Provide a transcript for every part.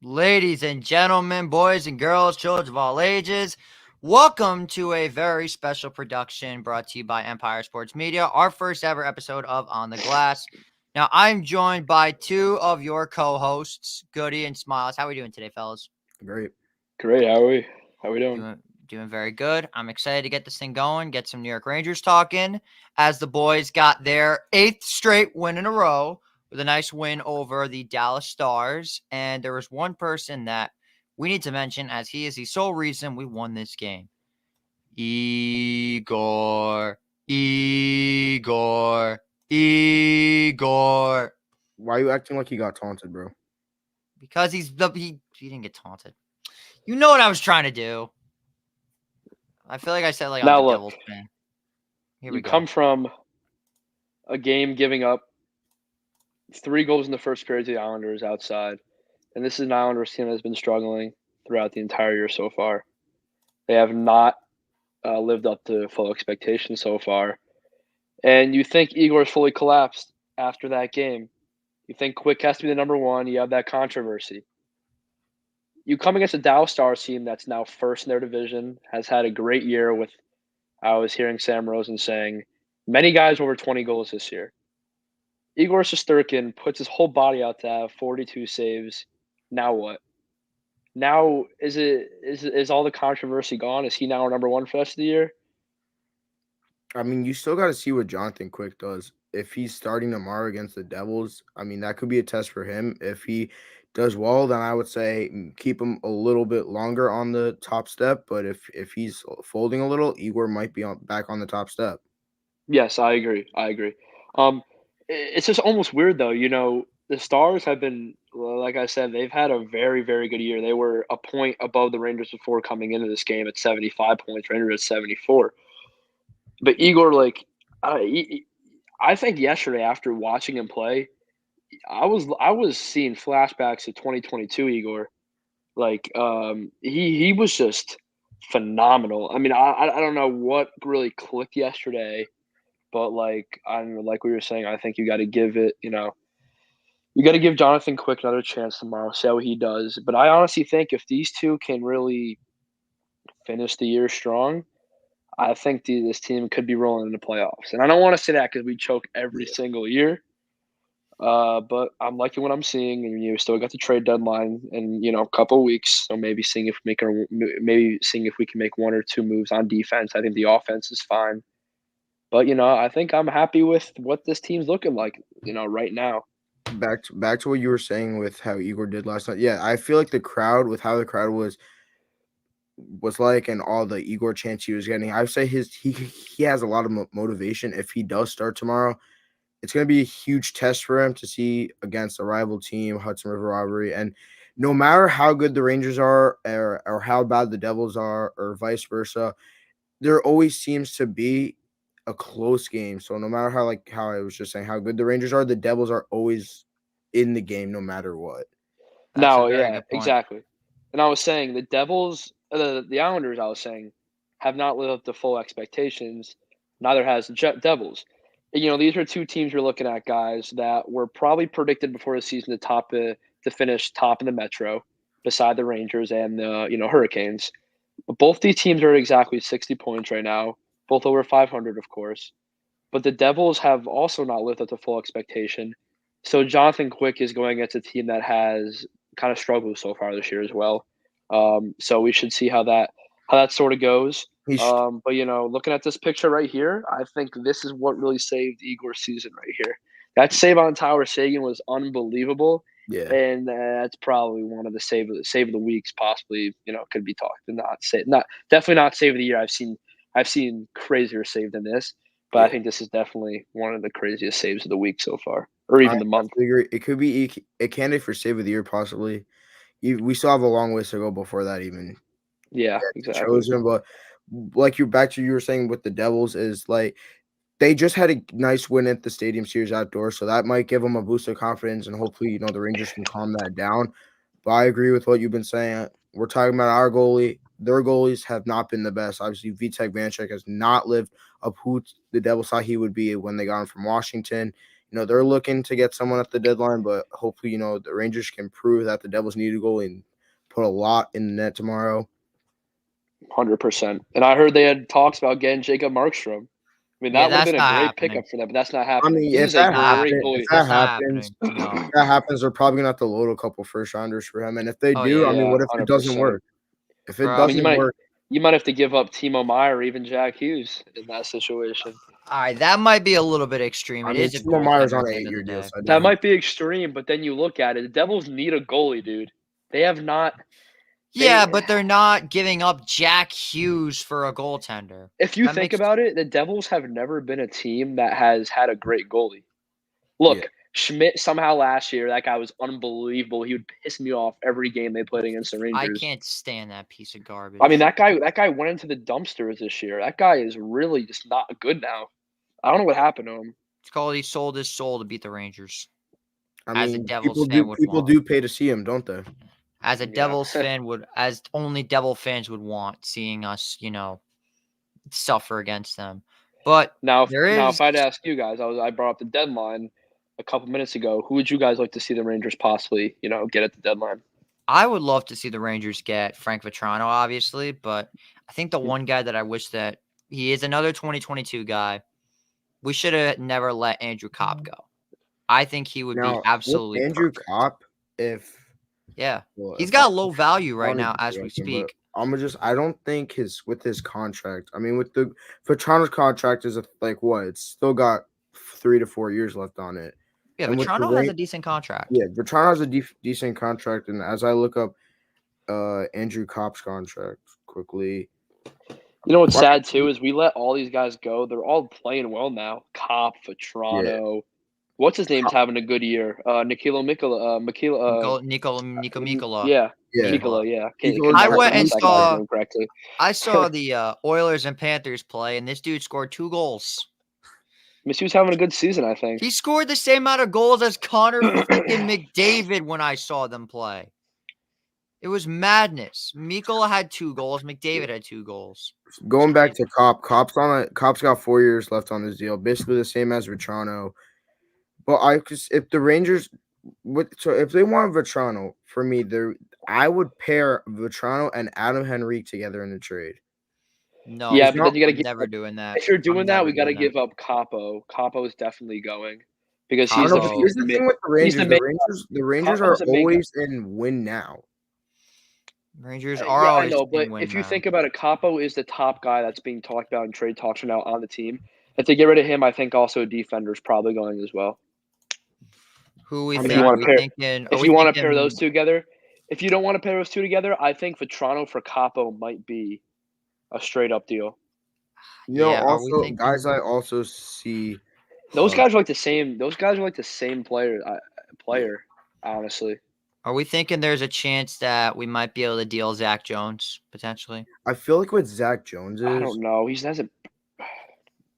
Ladies and gentlemen, boys and girls, children of all ages, welcome to a very special production brought to you by Empire Sports Media, our first ever episode of On the Glass. Now, I'm joined by two of your co-hosts, Goody and Smiles. How are we doing today, fellas? Great. Great. How we doing? Doing very good. I'm excited to get this thing going, get some New York Rangers talking, as the boys got their 8th straight win in a row with a nice win over the Dallas Stars. And there was one person that we need to mention, as he is the sole reason we won this game. Igor. Why are you acting like he got taunted, bro? Because he didn't get taunted. You know what I was trying to do. I feel like I said like Now I'm the look, Devils fan. Here you we go. come from a game giving up 3 goals in the first period to the Islanders outside, and this is an Islanders team that has been struggling throughout the entire year so far. They have not lived up to full expectations so far, and you think Igor's fully collapsed after that game. You think Quick has to be the number one. You have that controversy. You come against a Dallas Stars team that's now first in their division, has had a great year with, I was hearing Sam Rosen saying, many guys over 20 goals this year. Igor Shesterkin puts his whole body out to have 42 saves. Now what? Now is all the controversy gone? Is he now our number one for the rest of the year? I mean, you still got to see what Jonathan Quick does. If he's starting tomorrow against the Devils, I mean, that could be a test for him. If he does well, then I would say keep him a little bit longer on the top step. But if he's folding a little, Igor might be back on the top step. Yes, I agree. It's just almost weird though. The Stars have been, like I said, they've had a very, very good year. They were a point above the Rangers before coming into this game at 75 points. Rangers at 74. But Igor, I think yesterday after watching him play, I was seeing flashbacks to 2022 Igor. He was just phenomenal. I mean, I don't know what really clicked yesterday, but like we were saying, I think you got to give it. You got to give Jonathan Quick another chance tomorrow. See how he does. But I honestly think if these two can really finish the year strong, I think this team could be rolling in the playoffs. And I don't want to say that because we choke every single year. But I'm liking what I'm seeing, and still got the trade deadline in a couple of weeks. So maybe seeing if we can make one or two moves on defense. I think the offense is fine, but I think I'm happy with what this team's looking like. Right now. Back to what you were saying with how Igor did last night. Yeah, I feel like the crowd, with how the crowd was like, and all the Igor chants he was getting, I would say he has a lot of motivation. If he does start tomorrow, it's going to be a huge test for him to see against a rival team, Hudson River Rivalry. And no matter how good the Rangers are, or how bad the Devils are, or vice versa, there always seems to be a close game. So no matter how I was just saying how good the Rangers are, the Devils are always in the game no matter what. That's a No, very yeah, good point. exactly. And I was saying the Devils, the Islanders, I was saying, have not lived up to full expectations. Neither has the Devils. And, these are two teams we're looking at, guys, that were probably predicted before the season to finish top in the Metro, beside the Rangers and the Hurricanes. But both these teams are exactly 60 points right now, both over 500, of course. But the Devils have also not lived up to full expectation. So Jonathan Quick is going against a team that has kind of struggled so far this year as well. So we should see how that sort of goes. He's But looking at this picture right here, I think this is what really saved Igor's season right here. That save on Tyler Seguin was unbelievable, yeah. and that's probably one of the save of the weeks, possibly. Could be talked and not definitely not save of the year. I've seen crazier save than this, but I Yeah. think this is definitely one of the craziest saves of the week so far, or I even the month. absolutely agree. It could be a candidate for save of the year, possibly. We still have a long ways to go before that even Yeah, gets exactly. chosen. But like you were saying with the Devils, is like they just had a nice win at the Stadium Series outdoors, so that might give them a boost of confidence, and hopefully, the Rangers can calm that down. But I agree with what you've been saying. We're talking about our goalie. Their goalies have not been the best. Obviously, Vitek Vanecek has not lived up who the Devils thought he would be when they got him from Washington. they're looking to get someone at the deadline, but hopefully, the Rangers can prove that the Devils need a goal and put a lot in the net tomorrow. 100%. And I heard they had talks about getting Jacob Markstrom. I mean, Yeah, that would have that's been a not great happening. pickup for them, but that's not I happening. mean, This if is a that great happens, goalie. if that That's not happens, happening. No. if that happens, they're probably gonna have to load a couple first rounders for him. And if they Oh, do, I mean, yeah, what if it doesn't 100%. work? If it Bro, I I mean, doesn't work, you might have to give up Timo Meyer or even Jack Hughes in that situation. All right, that might be a little bit extreme. I It mean, is a Timo Meyer's goaltender on at an the end of 8-year the deal. day. So I That doubt might be extreme, but then you look at it. The Devils need a goalie, dude. They have not. Yeah, but they're not giving up Jack Hughes for a goaltender. If you That think makes- about it, the Devils have never been a team that has had a great goalie. Look, Yeah. Schmidt somehow last year, that guy was unbelievable. He would piss me off every game they played against the I Rangers. can't stand that piece of garbage. I mean, that guy went into the dumpsters this year. That guy is really just not good now. I don't know what happened to him. It's called he sold his soul to beat the Rangers. I As a mean, Devils people fan do would people want. do pay to see him, don't they? As a Yeah. Devils fan would, as only Devil fans would want, seeing us, suffer against them. But Now, there if I'd is- ask you guys, I brought up the deadline a couple minutes ago. Who would you guys like to see the Rangers possibly, get at the deadline? I would love to see the Rangers get Frank Vetrano, obviously, but I think the Mm-hmm. one guy that I wish that he is another 2022 guy. We should have never let Andrew Kopp go. I think he would Now, be absolutely with Andrew perfect. Kopp, Yeah, well, he's if got I- low value I right don't now even as feel we like him, but speak. I don't think with his contract. I mean, with the Vetrano's contract is it's still got 3 to 4 years left on it. Yeah, and with the Vetrano has a decent contract. Yeah, Vetrano has a decent contract, and as I look up Andrew Kopp's contract quickly, You know what's sad too is we let all these guys go. They're all playing well now. Kopp, Vetrano. What's his name's having a good year? Nico Mikola. yeah, Mikola, yeah. Mikola's I had- went and he's got- saw- correctly. I saw the Oilers and Panthers play, and this dude scored 2 goals. He was having a good season, I think. He scored the same amount of goals as Connor freaking McDavid when I saw them play. It was madness. Mikola had 2 goals. McDavid had 2 goals. Going back to Kopp, Kopp's got 4 years left on his deal, basically the same as Vetrano. But if the Rangers, if they want Vetrano, for me, I would pair Vetrano and Adam Henrique together in the trade. No, Yeah, I'm but then you gotta give never up- doing that. If you're I'm doing that, never we got to doing that. give up Capo. Capo is definitely going because I he's don't the know, but here's the thing with the he's Rangers. the The Rangers are Koppo's the main guy. always in win now. Rangers are Yeah, I always know, in but win if you now. think about it, Capo is the top guy that's being talked about in trade talks right now on the team. If they get rid of him, I think also a defender is probably going as well. Who we If think? you Are wanna we pair- thinking? If you want to pair those two together, if you don't want to pair those two together, I think Vetrano for Capo might be a straight up deal. Yeah, are we also thinking- guys, I also see Those uh, guys are like the same. Those guys are like the same player. Honestly. Are we thinking there's a chance that we might be able to deal Zach Jones potentially? I feel like with Zach Jones I is don't know. He hasn't.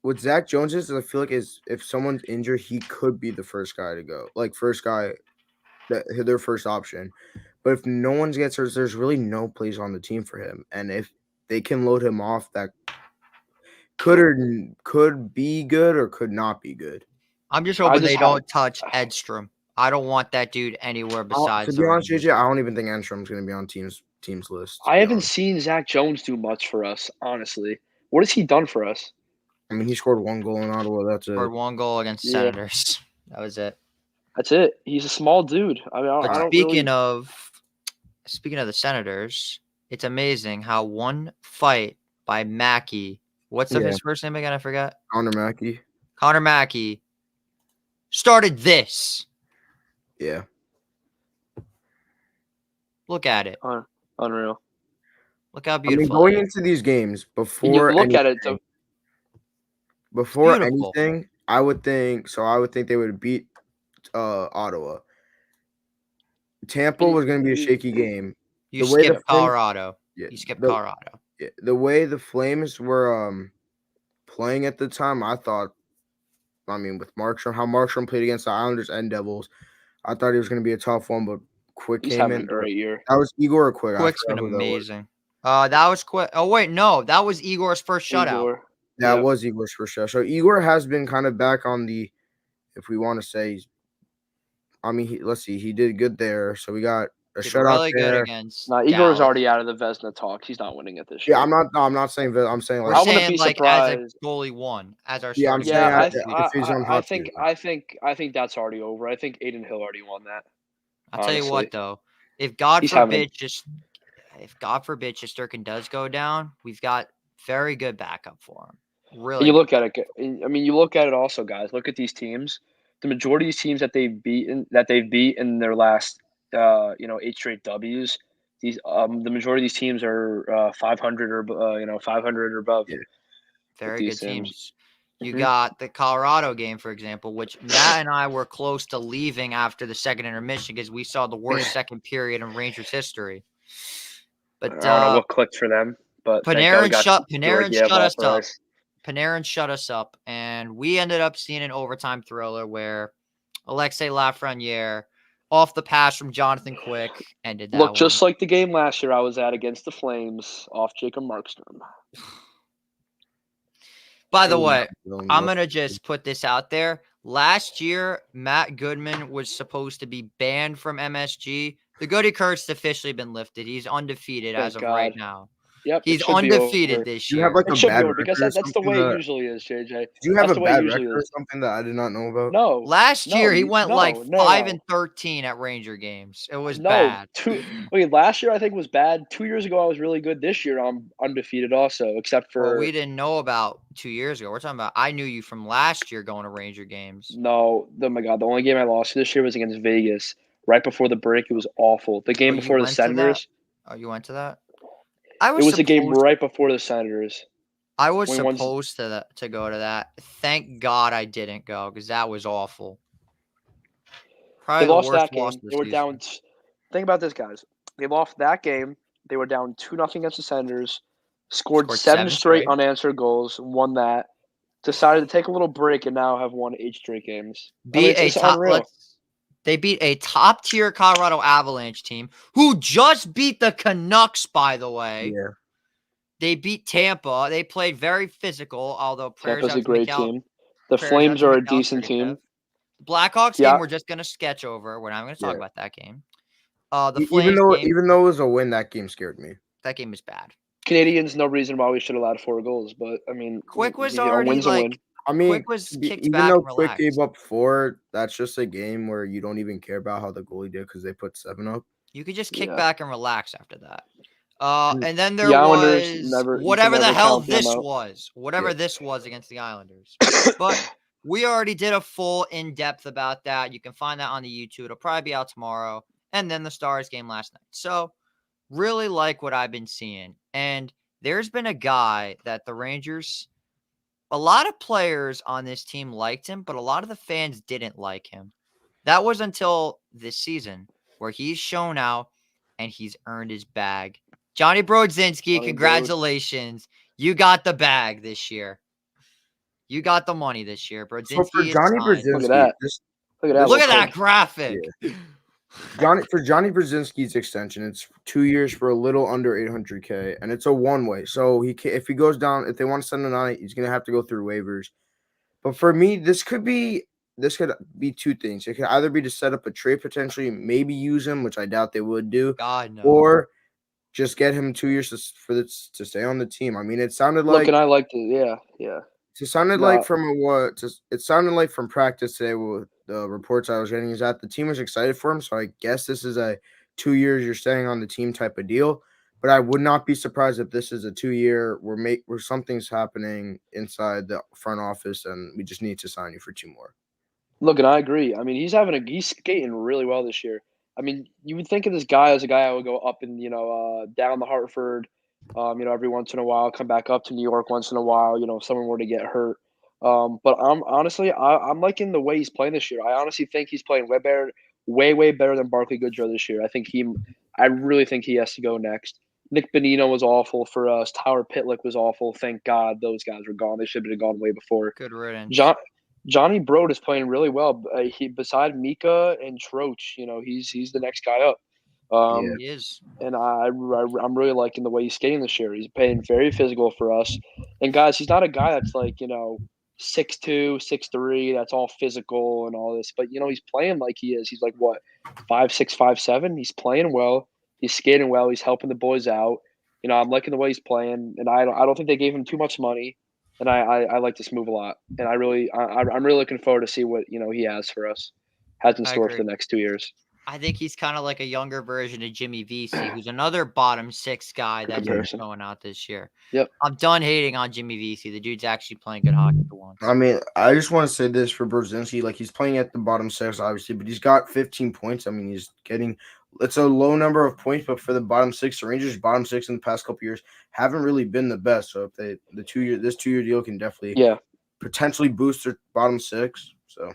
with Zach Jones is I feel like if someone's injured, he could be the first guy to go. Like their first option. But if no one gets hurt, there's really no place on the team for him. And if they can load him off, that could be good or could not be good. I'm just hoping just they have- don't touch Edstrom. I don't want that dude anywhere besides. To the be honest with Rangers. you, I don't even think Enstrom's going to be on teams list. to I be haven't honest. seen Zach Jones do much for us. Honestly, what has he done for us? I mean, he scored 1 goal in Ottawa. That's it. Scored 1 goal against Yeah. Senators. That was it. That's it. He's a small dude. I mean, But I don't speaking really, of the Senators, it's amazing how one fight by Mackey. What's Yeah. his first name again? I forgot. Connor Mackey. Connor Mackey started this. Yeah. Look at it. unreal. Look how I mean, beautiful. going it is. into these games And you before look at it. before beautiful. anything, I would think they would beat Ottawa. Tampa was going to be a shaky game. You the way the skipped Flames- Colorado. Yeah, You skipped the- Colorado. yeah, the way the Flames were playing at the time, I thought. I mean, with Markstrom, how Markstrom played against the Islanders and Devils, I thought he was going to be a tough one, but Quick He's came having in. a great year. That was Igor or Quick. I Quick's been forgot who that was. amazing. That was Quick. Oh wait, no, that was Igor's first shutout. Igor. That Yep. was Igor's first shot. So Igor has been kind of back on the if we want to say, let's see, he did good there. So we got a Did shutout really good there. against Nah, Igor's Dallas. already out of the Vesna talk. He's not winning it this Yeah, year. I'm not saying that. I'm saying We're I like, wouldn't saying be like as a surprised. goalie one, as our Yeah, I'm starting saying Yeah, goalie. if he's on I hot think seat. I think that's already over. I think Aiden Hill already won that. I'll tell you Honestly, what though, if God he's having forbid Shesterkin does go down, we've got very good backup for him. Really you good. look at it. I mean, you look at it also, guys. Look at these teams. The majority of these teams that they've beat in their last 8 straight W's. The majority of these teams are 500 or 500 or above. Yeah. Very these good teams. teams. You Mhm. got the Colorado game, for example, which Matt and I were close to leaving after the second intermission because we saw the worst second period in Rangers history. I But don't know what clicked for them, but thank God we got Panarin Georgiev shut off us the up. ice. Panarin shut us up, and we ended up seeing an overtime thriller where Alexei Lafreniere, off the pass from Jonathan Quick, ended that Look, one. just like the game last year I was at against the Flames off Jacob Markstrom. By the way, I'm going to just put this out there. Last year, Matt Goodman was supposed to be banned from MSG. The Goody curse has officially been lifted. He's undefeated Thank as of God. right now. Yep, He's it should be undefeated over. this Do you have year. like It a should be bad over because record or that's the something way it that? usually is, JJ. Do you have That's a the way it bad usually record or is. something that I did not know about? No. Last year, he no, went no, like no, 5-13 at Ranger games. It was No, bad. last year I think was bad. 2 years ago I was really good. This year I'm undefeated also, except Well, for we didn't know about 2 years ago. We're talking about I knew you from last year going to Ranger games. no. Oh my God, the only game I lost this year was against Vegas. Right before the break, it was awful. The game Oh, you before the went to that? Senators. Oh, you went to that? I It was was the game supposed right before the Senators. I was when one's- supposed to go to that. Thank God I didn't go because that was awful. Probably They the lost worst that loss game. of They the were season. down. Think about this, guys. They lost that game. They were down 2-0 against the Senators. Scored seven seven straight straight. unanswered goals. Won that. Decided to take a little break and now have won 8 straight games. It's unreal. They beat a top tier Colorado Avalanche team who just beat the Canucks, by the way. Yeah. They beat Tampa. They played very physical, although prayers Tampa's out a to great Mikhail. team. The Prayers out Flames to are a Mikhail decent team. Sergachev. The Blackhawks Yeah. game we're just gonna sketch over. We're not gonna talk Yeah. about that game. The Even Flames game, even though it was a win, that game scared me. that game was bad. Canadians, no reason why we should have allowed 4 goals, but I mean, Quick was a already win's a win. like I mean, Quick was kicked even back though and Quick relaxed. gave up 4, that's just a game where you don't even care about how the goalie did because they put 7 up. You could just kick Yeah. back and relax after that. And And then the there Islanders was never- you can whatever the never hell count them this out. was. Whatever Yeah. this was against the Islanders. But we already did a full in-depth about that. You can find that on the YouTube. It'll probably be out tomorrow. And then the Stars game last night. So really like what I've been seeing. And there's been a guy that the Rangers, a lot of players on this team liked him, but a lot of the fans didn't like him. That was until this season where he's shown out and he's earned his bag. Johnny Brodzinski, Johnny congratulations. You got the bag this year. You got the money this year. So Brodzinski for is Johnny signed. Brzezinski, Look at that. Look at that. Look at little that kid. graphic. for Johnny Brzezinski's extension, it's 2 years for a little under 800K, and it's a one-way. So if he goes down, if they want to send him on, he's gonna have to go through waivers. But for me, this could be 2 things. It could either be to set up a trade potentially, maybe use him, which I doubt they would do, God, no. or just get him 2 years to stay on the team. I mean, it sounded Look, like and I liked it. Yeah. it sounded No. like it sounded like from practice today with the reports I was getting is that the team was excited for him. So I guess this is a 2 years you're staying on the team type of deal. But I would not be surprised if this is a 2-year where something's happening inside the front office and we just need to sign you for 2 more. Look, and I agree. I mean, he's skating really well this year. I mean, you would think of this guy as a guy I would go up and down the Hartford, every once in a while, come back up to New York once in a while. If someone were to get hurt. But I'm liking the way he's playing this year. I honestly think he's playing way better, way better than Barclay Goodrow this year. I really think he has to go next. Nick Bonino was awful for us. Tyler Pitlick was awful. Thank God those guys were gone. They should have been gone way before. Good riddance. Johnny Brode is playing really well. Beside Mika and Troch, he's the next guy up. He is. And I'm really liking the way he's skating this year. He's playing very physical for us. And guys, he's not a guy that's like 6'2", 6'3", that's all physical and all this. But he's playing like he is. He's like what, 5'6", 5'7". He's playing well. He's skating well. He's helping the boys out. I'm liking the way he's playing, and I don't think they gave him too much money. And I like this move a lot. And I'm really looking forward to see what he has for us, has in I store for agree. the next 2 years. I think he's kind of like a younger version of Jimmy Vesey, who's another bottom 6 guy that's been comparison. showing out this year. Yep. I'm done hating on Jimmy Vesey. The dude's actually playing good hockey for once. I mean, I just want to say this for Brzezinski. Like, he's playing at the bottom 6, obviously, but he's got 15 points. I mean, he's getting – it's a low number of points, but for the bottom 6, the Rangers' bottom 6 in the past couple years haven't really been the best. So if this 2-year deal can definitely potentially boost their bottom 6. So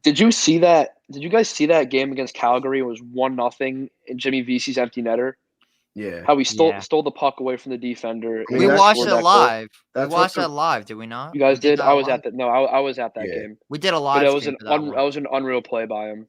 Did you see that? Did you guys see that game against Calgary? It was 1-0 in Jimmy Vesey's empty netter. yeah, How he stole the puck away from the defender. I mean, We that's watched scored it that goal. live. We That's watched what that live, did we not? You guys We did? that I was live? at that. No, I was at that Yeah. game. We did a But live it was stream an for that one. that was an unreal play by him.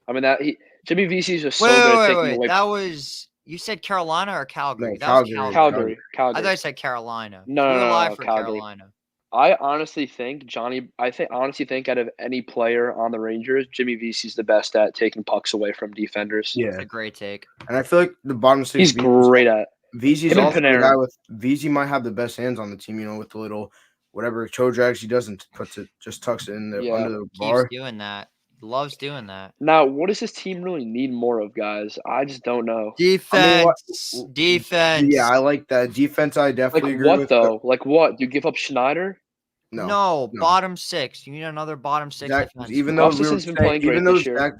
I mean Jimmy Vesey's just so Wait, good at wait, taking wait. away. That was you said Carolina or Calgary? No, That was Calgary. Calgary. Calgary. I thought you said Carolina. No, We were no, live no, for Calgary. Carolina. I honestly think out of any player on the Rangers, Jimmy Vesey's the best at taking pucks away from defenders. Yeah, It's a great take. and I feel like the bottom 6. He's great at. Vesey's Him and also the Panarin. guy with Vesey might have the best hands on the team. With the little whatever toe drags he doesn't puts it, just tucks it in the under the bar. Keeps doing that. Loves doing that. Now, what does this team really need more of, guys? I just don't know. Defense. Defense. Yeah, I like that defense. I definitely agree with. Though? Like what? Do you give up Schneider? No, bottom 6. You need another bottom 6 defense. Even though Gustafson's been playing great this year.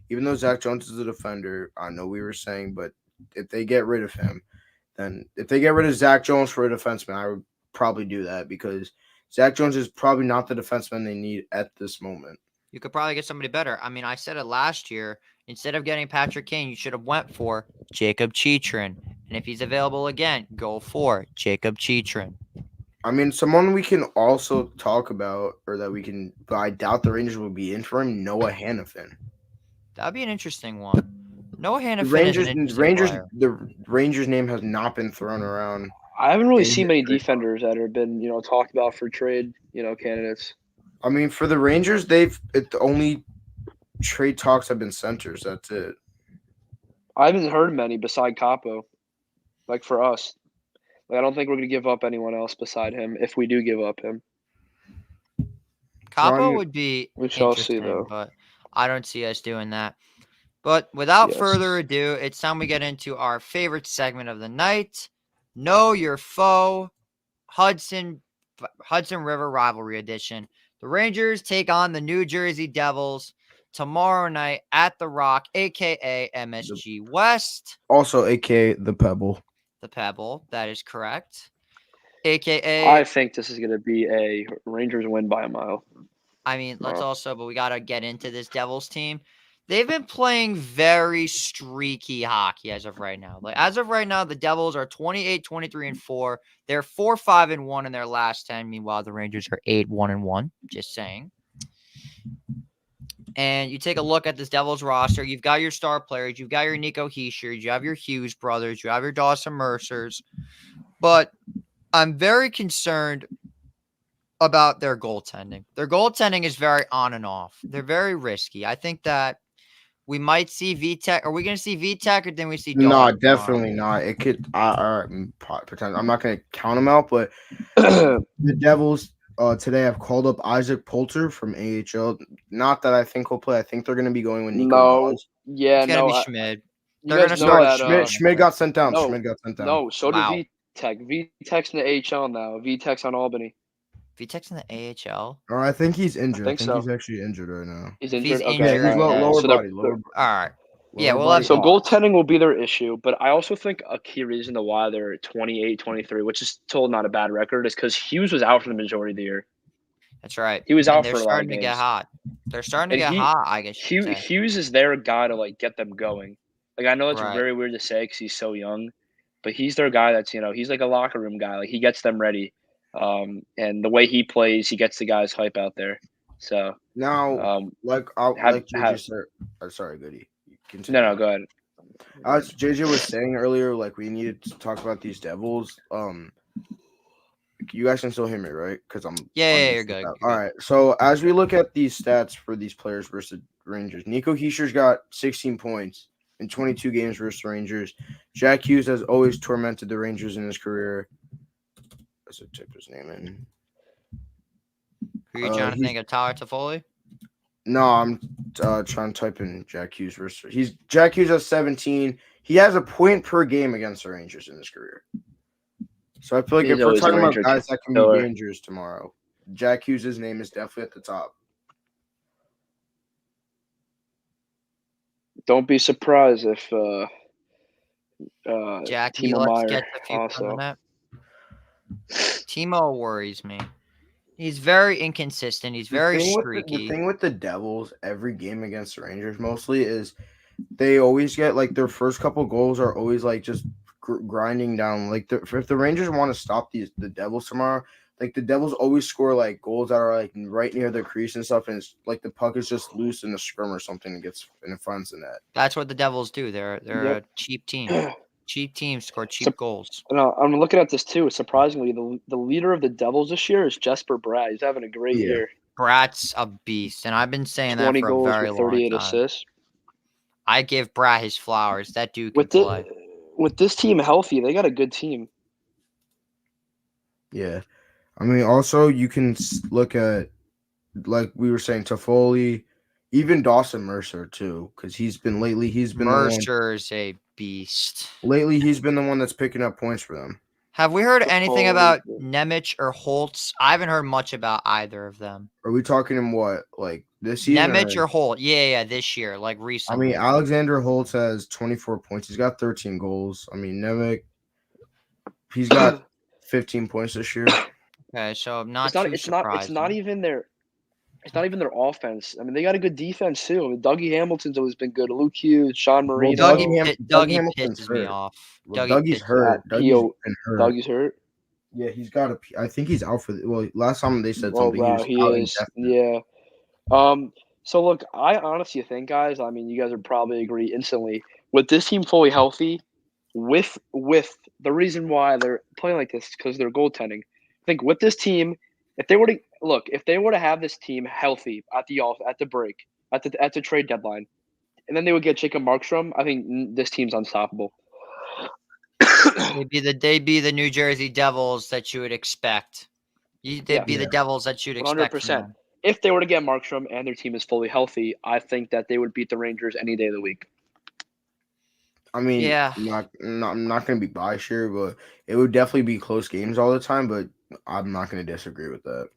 Even though Zach Jones is a defender, I know we were saying, but if they get rid of him, then if they get rid of Zach Jones for a defenseman, I would probably do that because Zach Jones is probably not the defenseman they need at this moment. You could probably get somebody better. I mean, I said it last year. Instead of getting Patrick Kane, you should have went for Jacob Chychrun. And if he's available again, go for Jacob Chychrun. I mean, someone we can also talk about, or that we can, but I doubt the Rangers will be in for him. Noah Hannafin. That'd be an interesting one. Noah Hannafin is an interesting player. The Rangers name has not been thrown around. I haven't really seen many defenders that have been, talked about for trade, candidates. I mean, for the Rangers, the only trade talks have been centers. That's it. I haven't heard many beside Capo. Like for us, I don't think we're going to give up anyone else beside him if we do give up him. Capo would be we shall see, interesting, though. but I don't see us doing that. But without further ado, it's time we get into our favorite segment of the night, Know Your Foe, Hudson River Rivalry Edition. The Rangers take on the New Jersey Devils tomorrow night at the Rock, a.k.a. MSG West. Also, a.k.a. the Pebble. The Pebble, that is correct. A.k.a. I think this is going to be a Rangers win by a mile. I mean, but we got to get into this Devils team. They've been playing very streaky hockey as of right now. As of right now, the Devils are 28, 23, and 4. They're 4-5-1 in their last 10. Meanwhile, the Rangers are 8-1-1. Just saying. And you take a look at this Devils roster. You've got your star players. You've got your Nico Hischier. You have your Hughes brothers. You have your Dawson Mercers. But I'm very concerned about their goaltending. Their goaltending is very on and off. They're very risky. I think that we might see Vitek. Are we going to see Vitek, or then we see Dahlin? No, definitely not. It could. Pretend I'm not going to count them out, but the Devils today have called up Isaac Poulter from AHL. Not that I think he'll play. I think they're going to be going with Nico. No, yeah, it's going to be Schmid. They're going to start. Schmid got sent down. No, Schmid got sent down. No, so did Vitek. Vitek's in the AHL now. Vitek's on Albany. Vitek's in the AHL? Oh, I think he's injured. I think so. He's actually injured right now. He's injured. He's okay. injured. Lower body. All right. Yeah, well, so goaltending will be their issue, but I also think a key reason to why they're 28, 23, which is still not a bad record, is because Hughes was out for the majority of the year. That's right. He was out they're for a lot of starting to get hot. They're starting to get hot, I guess. Hughes is their guy to get them going. I know it's Right. very weird to say because he's so young, but he's their guy. That's he's like a locker room guy. He gets them ready, and the way he plays, he gets the guys hype out there. So now, sorry, Goody. Continue. No, go ahead. As JJ was saying earlier, we needed to talk about these Devils. You guys can still hear me, right? Because I'm Yeah, on you're this good. app. You're All good. right. So as we look at these stats for these players versus Rangers, Nico Heischer's got 16 points in 22 games versus the Rangers. Jack Hughes has always tormented the Rangers in his career. Let's type his name in. Who are you trying to He's think of? Tyler Toffoli? no, I'm trying to type in Jack Hughes versus. Jack Hughes has 17. He has a point per game against the Rangers in his career. So I feel like He's if we're always a talking about Ranger guys that can be killer. dangerous tomorrow, Jack Hughes' name is definitely at the top. Don't be surprised if Jackie Timo let's Meyer get a few points on the also. net. Timo worries me. He's very inconsistent. He's very The streaky. thing with the Devils, every game against the Rangers mostly is they always get like their first couple goals are always like just grinding down. Like if the Rangers want to stop the Devils tomorrow, like the Devils always score like goals that are like right near the crease and stuff, and it's like the puck is just loose in the scrum or something and it finds the net. That's what the Devils do. They're Yep. a cheap team. Cheap teams score cheap goals. No, I'm looking at this too. Surprisingly, the leader of the Devils this year is Jesper Bratt. He's having a great Yeah. year. Bratt's a beast, and I've been saying that 20 for a goals very with long 38 time. assists. I give Bratt his flowers. That dude can play. With this team healthy, they got a good team. Yeah. I mean, also you can look at, like we were saying, Toffoli, even Dawson Mercer too, because he's been the one. Mercer's a beast. Lately, he's been the one that's picking up points for them. Have we heard anything Toffoli, about yeah. Nemec or Holtz? I haven't heard much about either of them. Are we talking in what, like this season? Nemec or Holt? Yeah, this year, like I recently. mean, Alexander Holtz has 24 points. He's got 13 goals. I mean, Nemec, he's got 15 points this year. Okay, so I'm not too surprised. It's not even their offense. I mean, they got a good defense too. I mean, Dougie Hamilton's always been good. Luke Hughes, Sean Marino. Dougie Hamilton's pisses me hurt. off. Well, Dougie's hurt. Dougie's been hurt. Dougie's hurt. Yeah, he's got a. I think he's out for. Last time they said Oh something. wow, he was out is. indefinitely. Yeah. So look, I honestly think, guys. I mean, you guys would probably agree instantly with this team fully healthy. With the reason why they're playing like this because they're goaltending. I think with this team, if they were to have this team healthy at the break at the trade deadline, and then they would get Jacob Markstrom, I think this team's unstoppable. They'd be the New Jersey Devils that you would expect. They'd be the Devils that you'd expect. 100%. If they were to get Markstrom and their team is fully healthy, I think that they would beat the Rangers any day of the week. I mean, yeah, I'm not going to be biased here, but it would definitely be close games all the time. But I'm not going to disagree with that.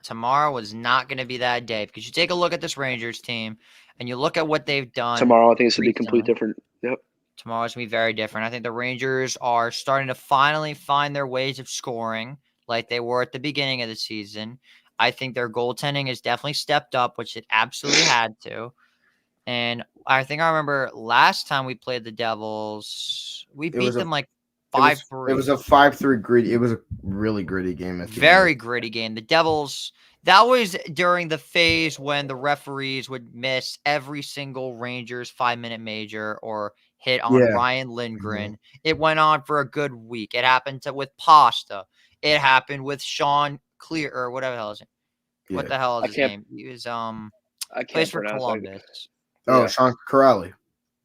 Tomorrow was not going to be that day because you take a look at this Rangers team and you look at what they've done. Tomorrow, I think it's going to be completely different. Yep. Tomorrow's going to be very different. I think the Rangers are starting to finally find their ways of scoring like they were at the beginning of the season. I think their goaltending has definitely stepped up, which it absolutely had to. And I think I remember last time we played the Devils, we beat them like 5-3. It was a 5-3 gritty. It was a really gritty game. Very gritty game. The Devils, that was during the phase when the referees would miss every single Rangers 5-minute major or hit on Ryan Lindgren. Mm-hmm. It went on for a good week. It happened with Pasta. It happened with Sean Clear or whatever the hell is it? Yeah. What the hell is his name? He was plays for Columbus. Sean Corrali.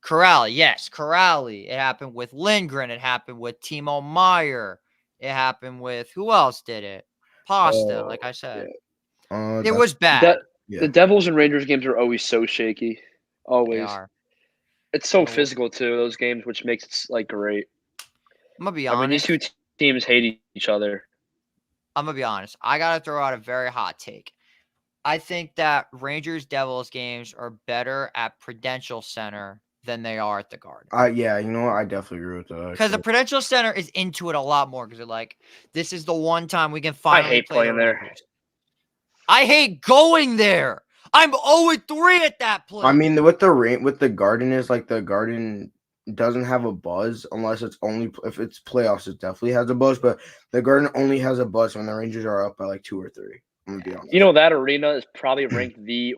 Corrali, yes, Corrali. It happened with Lindgren. It happened with Timo Meyer. It happened with who else did it? Pasta, like I said. Yeah. It was bad. The Devils and Rangers games are always so shaky. Always. They are. It's so physical too, those games, which makes it like great. I'm gonna be honest. I mean, these two teams hate each other. I'm gonna be honest. I gotta throw out a very hot take. I think that Rangers Devils games are better at Prudential Center than they are at the Garden. Yeah, you know what? I definitely agree with that. Because the Prudential Center is into it a lot more because they're like, this is the one time we can finally I hate play playing there. I hate going there. I'm 0-3 at that place. I mean, with the Garden is like the Garden doesn't have a buzz unless it's only if it's playoffs. It definitely has a buzz, but the Garden only has a buzz when the Rangers are up by like 2 or 3. I'm gonna be honest. You know that arena is probably ranked the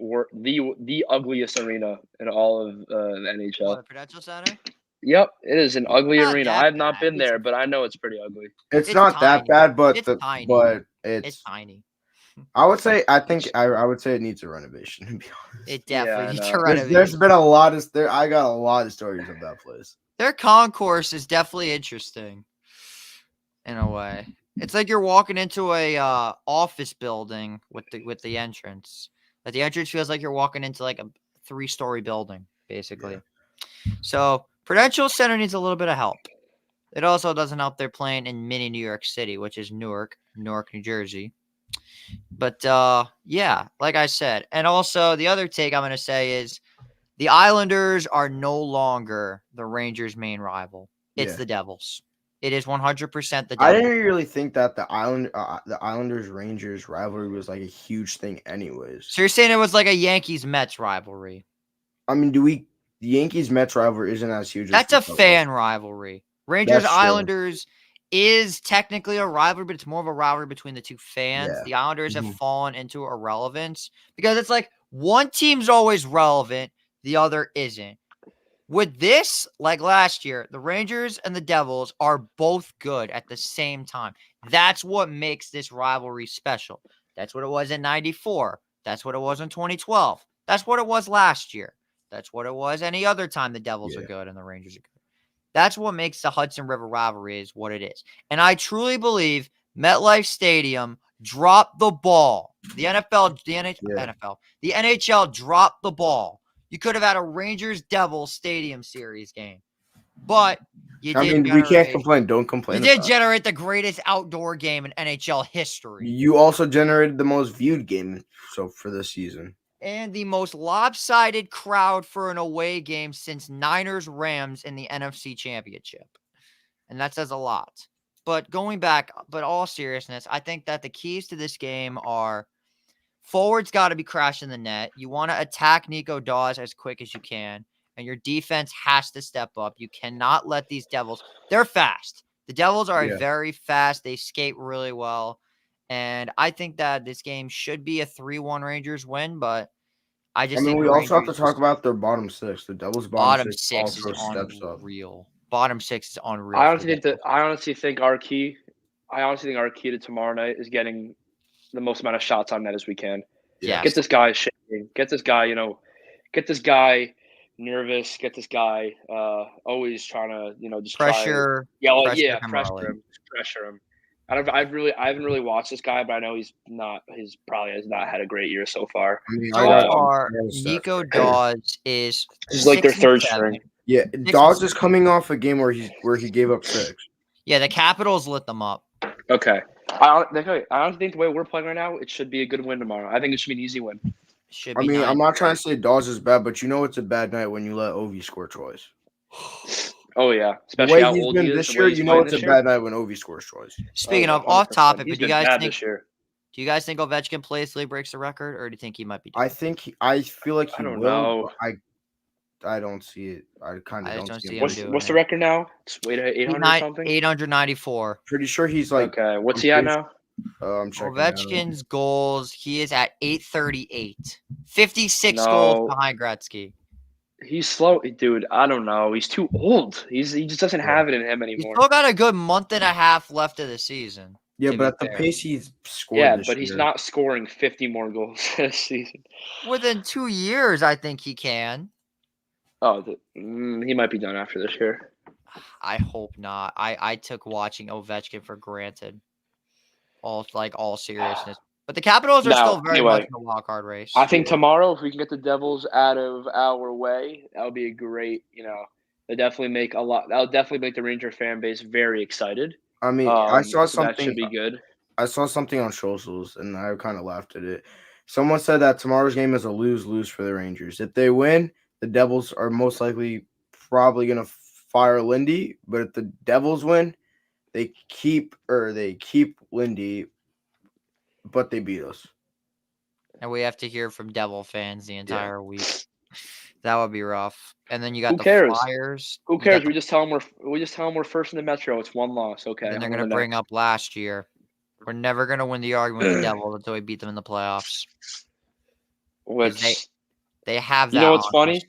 ugliest arena in all of the NHL. The Prudential Center. Yep, it is an ugly not arena. that I have not bad. been It's there, but I know it's pretty ugly. It's It's not that tiny. bad, but It's tiny. but It's it's. tiny. I would say I would say it needs a renovation. To be honest, It Yeah, definitely I needs know. a there's renovation. been a lot of there. I got a lot of stories of that place. Their concourse is definitely interesting in a way. It's like you're walking into a office building with the entrance. Like the entrance feels like you're walking into like a 3-story building, basically. So Prudential Center needs a little bit of help. It also doesn't help they're playing in mini New York City, which is Newark, New Jersey. But yeah, like I said, and also the other take I'm gonna say is the Islanders are no longer the Rangers' main rival. It's Yeah. the Devils. It is 100% the I Devils. didn't really think that the Islanders Rangers rivalry was like a huge thing, anyways. So you're saying it was like a Yankees Mets rivalry? I mean, the Yankees Mets rivalry isn't as huge? That's as a fan rivalry. Rangers That's true. Islanders is technically a rivalry, but it's more of a rivalry between the two fans. Yeah. The Islanders have Mhm. fallen into irrelevance because it's like one team's always relevant, the other isn't. With this, like last year, the Rangers and the Devils are both good at the same time. That's what makes this rivalry special. That's what it was in 94. That's what it was in 2012. That's what it was last year. That's what it was any other time the Devils are Yeah. good and the Rangers are good. That's what makes the Hudson River rivalry is what it is. And I truly believe MetLife Stadium dropped the ball. The NHL dropped the ball. You could have had a Rangers Devils Stadium Series game, but you I did. mean, we can't complain. Don't You complain. did about it. generate the greatest outdoor game in NHL history You also generated the most viewed game for this season. and the most lopsided crowd for an away game since Niners Rams in the NFC Championship. And that says a lot. But going back, but all seriousness, I think that the keys to this game are forwards got to be crashing the net. You want to attack Nico Dawes as quick as you can, and your defense has to step up. You cannot let these Devils, they're fast. The Devils are Yeah. very fast. They skate really well. And I think that this game should be a 3-1 Rangers win, but I just think we the also have to Rangers- talk about their bottom six. The Devils' bottom six six is also steps up. unreal. Bottom six is unreal. I for honestly the think our key to tomorrow night is getting the most amount of shots on net as we can. Yes. Get this guy shaking. Get this guy, get this guy nervous. Get this guy always trying to, just pressure. pressure early. him. Just pressure him. I haven't really watched this guy, but I know he's probably has not had a great year so far. I mean, So I got- far, I got stuff. Nico Dawes is He's like their 6 and third 7. string. Yeah, and Dawes is coming off a game where he gave up 6. Yeah, the Capitals lit them up. Okay. I honestly think the way we're playing right now, it should be a good win tomorrow. I think it should be an easy win. Should I be mean, I'm 9-3. not trying to say Dawes is bad, but it's a bad night when you let Ovi score twice. Oh yeah, The especially way how he's old been he is. this the year, way he's playing it's a this year. bad night when Ovi scores twice. Speaking Oh, of off 100%. topic, He's but do you been guys bad think this year? Ovechkin plays till he breaks the record, or do you think he might be? I feel like he I don't will. know. But I don't see it. I kind I of just don't see don't him. see him doing What's the it. record now? It's way to 800 something. 894. Pretty sure he's like. Okay, what's I'm he at pretty now? I'm checking. now. Ovechkin's goals, he is at 838. 56 No. goals behind Gretzky. He's slow, dude. I don't know. He's too old. He just doesn't have it in him He's anymore. still got a good month and a half left of the season. Yeah, to but be at the fair. pace he's scored. Yeah, this but he's year, not scoring 50 more goals this season. Within 2 years, I think he can. Oh, he might be done after this year. I hope not. I took watching Ovechkin for granted. All seriousness. But the Capitals are Now, still very anyway, much in the wild card race. I think tomorrow, if we can get the Devils out of our way, that would be a great. That'll definitely make the Ranger fan base very excited. I mean, I saw so that should something. be good. I saw something on socials, and I kind of laughed at it. Someone said that tomorrow's game is a lose-lose for the Rangers. If they win, the Devils are most likely probably going to fire Lindy. But if the Devils win, they keep Lindy, but they beat us. And we have to hear from Devil fans the entire week. That would be rough. And then you got Who the cares? Flyers. Who You got cares? the- We just tell them we're first in the Metro. It's one loss. Okay. then they're on to going the to bring next. up last year. We're never going to win the argument with the Devils until we beat them in the playoffs. Which They have that. you know what's on funny? us.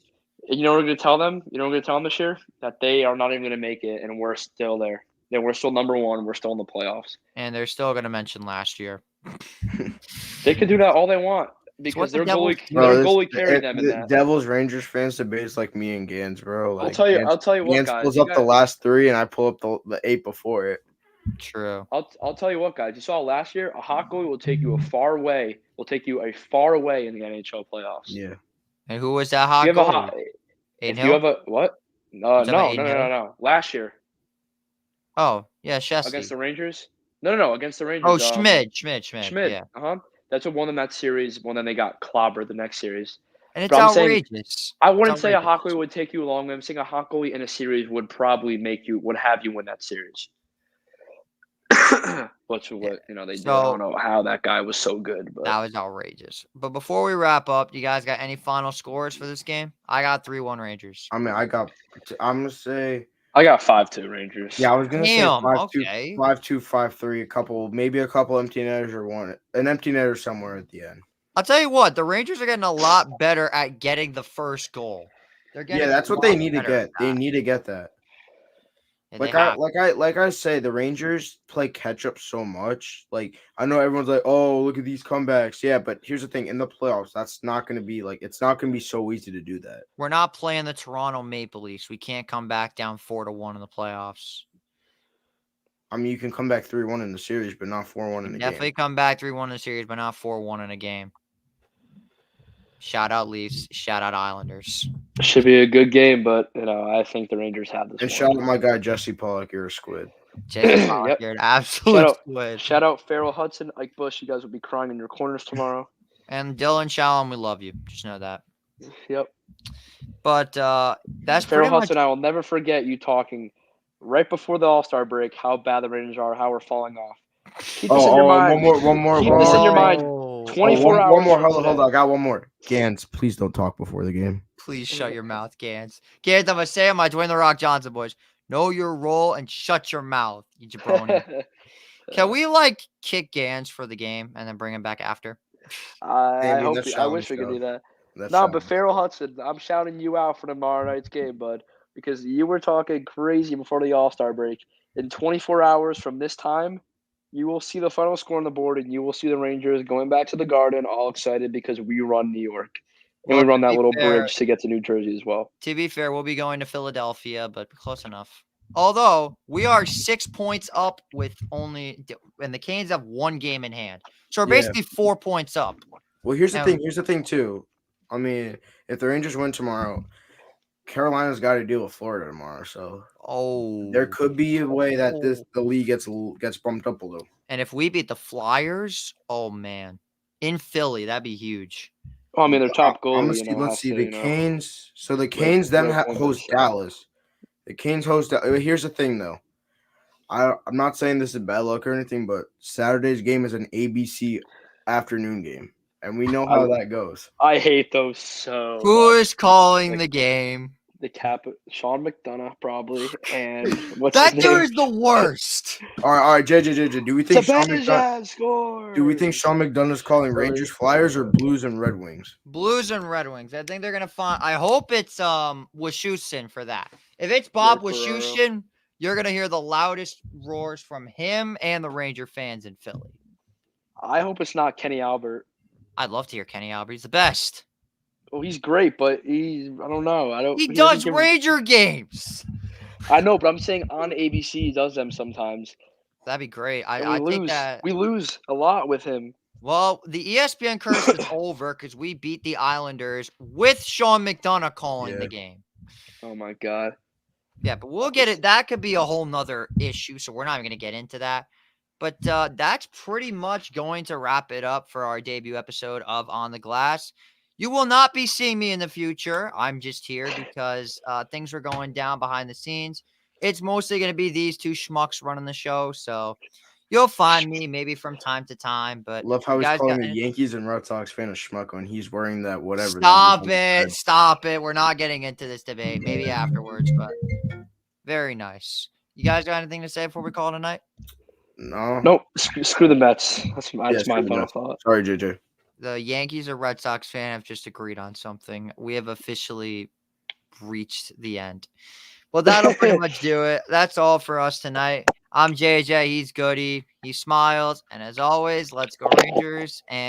You know what we're gonna tell them? You know what we're gonna tell them this year? That they are not even gonna make it, and we're still there. That we're still number one. We're still in the playoffs. And they're still going to mention last year. They can do that all they want what because the their Devils goalie, do. their Bro, goalie carried them in the that. Devils Rangers fans debates like me and Gans, bro. Like I'll tell you what, Gans guys. pulls You up the guys- last 3, and I pull up the 8 before it. True. I'll tell you what, guys. You saw last year, a hot goalie will take you a far away. Will take you a far away in the NHL playoffs. Yeah. And who was that If hot you have a goalie? hot, Aiden if Hill? you have a what? No, You talking about no, Aiden no, no, Hill? no. Last year Oh, yeah, Shesty. against the Rangers. No, against the Rangers. Oh, Schmid. Schmid. Yeah. That's what won them that series. Well, then they got clobbered the next series. And it's But I'm saying- outrageous. I wouldn't It's say a outrageous. hot goalie would take you along. I'm saying a hot goalie in a series would probably would have you win that series. What they did. I So- don't know how that guy was so good, but That was outrageous. But before we wrap up, you guys got any final scores for this game? I got 3-1 Rangers. I mean, I'm gonna say, I got 5-2 Rangers. yeah, I was gonna Damn, say 5-2, okay. 5-2, 5-3. Maybe a couple empty netters or an empty netter somewhere at the end. I'll tell you what, the Rangers are getting a lot better at getting the first goal. They're getting Yeah, that's a what they lot need to better at get. They that. need to get that. And they have- Like I say, the Rangers play catch up so much. Like I know everyone's like, "Oh, look at these comebacks." Yeah, but here's the thing: in the playoffs, that's not going to be like it's not going to be so easy to do that. We're not playing the Toronto Maple Leafs. We can't come back down 4-1 in the playoffs. I mean, you can come back 3-1 in the series, but not 4-1 in the Definitely game. come back 3-1 in the series, but not 4-1 in a game. Shout out Leafs. Shout out Islanders. Should be a good game, but I think the Rangers have this. And one. shout out my guy Jesse Pollock, you're a squid. Jason Pollock, Yep. you're an absolute squid. Shout out Farrell Hudson, Ike Bush. You guys will be crying in your corners tomorrow. And Dylan Shalom, we love you. Just know that. Yep. But that's Farrell pretty much Hudson, I will never forget you talking right before the All-Star break how bad the Rangers are, how we're falling off. Keep this in your mind. one more. Keep this in your mind. Oh, 24 hours One more. from Hold on. I got one more. Gans, please don't talk before the game. Please shut your mouth, Gans. Gans, I'm going to say it, my Dwayne The Rock Johnson boys. Know your role and shut your mouth, you jabroni. Can we, kick Gans for the game and then bring him back after? I that's wish we could do that. No, but Farrell Hudson, I'm shouting you out for tomorrow night's game, bud, because you were talking crazy before the All-Star break. In 24 hours from this time, you will see the final score on the board, and you will see the Rangers going back to the Garden, all excited because we run New York. And Well, we run to that be little fair- bridge to get to New Jersey as well. To be fair, we'll be going to Philadelphia, but close enough. Although we are 6 points up and the Canes have 1 game in hand. So we're Yeah. basically 4 points up. Well, here's the Now- thing. Here's the thing too. I mean, if the Rangers win tomorrow, Carolina's got to deal with Florida tomorrow. So Oh. there could be a way that the league gets bumped up a little. And if we beat the Flyers, oh man. In Philly, that'd be huge. Oh, I mean, their top goal. Let's see. The Canes. So the Canes then host Dallas. The Canes host. Here's the thing, though. I'm not saying this is bad luck or anything, but Saturday's game is an ABC afternoon game, and we know how that goes. I hate those so. Who much. is calling the game? Sean McDonough probably, and what's That his dude name? is the worst. All right, JJ. Do we think Sean McDonough? Zibanejad scored. Do we think Sean McDonough is calling Rangers, Flyers, or Blues and Red Wings? Blues and Red Wings. I think they're gonna find. I hope it's Wischusen for that. If it's Bob Rick Ferraro. Wischusen, you're gonna hear the loudest roars from him and the Ranger fans in Philly. I hope it's not Kenny Albert. I'd love to hear Kenny Albert. He's the best. Oh, he's great, but I don't know. He doesn't does give- Ranger games. I know, but I'm saying on ABC he does them sometimes. That'd be great. And I we think lose. that. We lose a lot with him. Well, the ESPN curse is over because we beat the Islanders with Sean McDonough calling the Yeah. game. Oh my god. Yeah, but we'll get it. That could be a whole nother issue, so we're not even going to get into that. But that's pretty much going to wrap it up for our debut episode of On the Glass. You will not be seeing me in the future. I'm just here because things are going down behind the scenes. It's mostly going to be these two schmucks running the show, so you'll find me maybe from time to time. But Love how you he's guys calling got the Yankees and Red Sox fan a schmuck when he's wearing that whatever. Stop it. We're not getting into this debate. Maybe afterwards, but very nice. You guys got anything to say before we call it a night? No. Nope. Screw the Mets. That's my screw the final Mets. thought. Sorry, JJ. The Yankees or Red Sox fan have just agreed on something. We have officially reached the end. Well, that'll pretty much do it. That's all for us tonight. I'm JJ. He's Goody. He smiles. And as always, let's go Rangers. And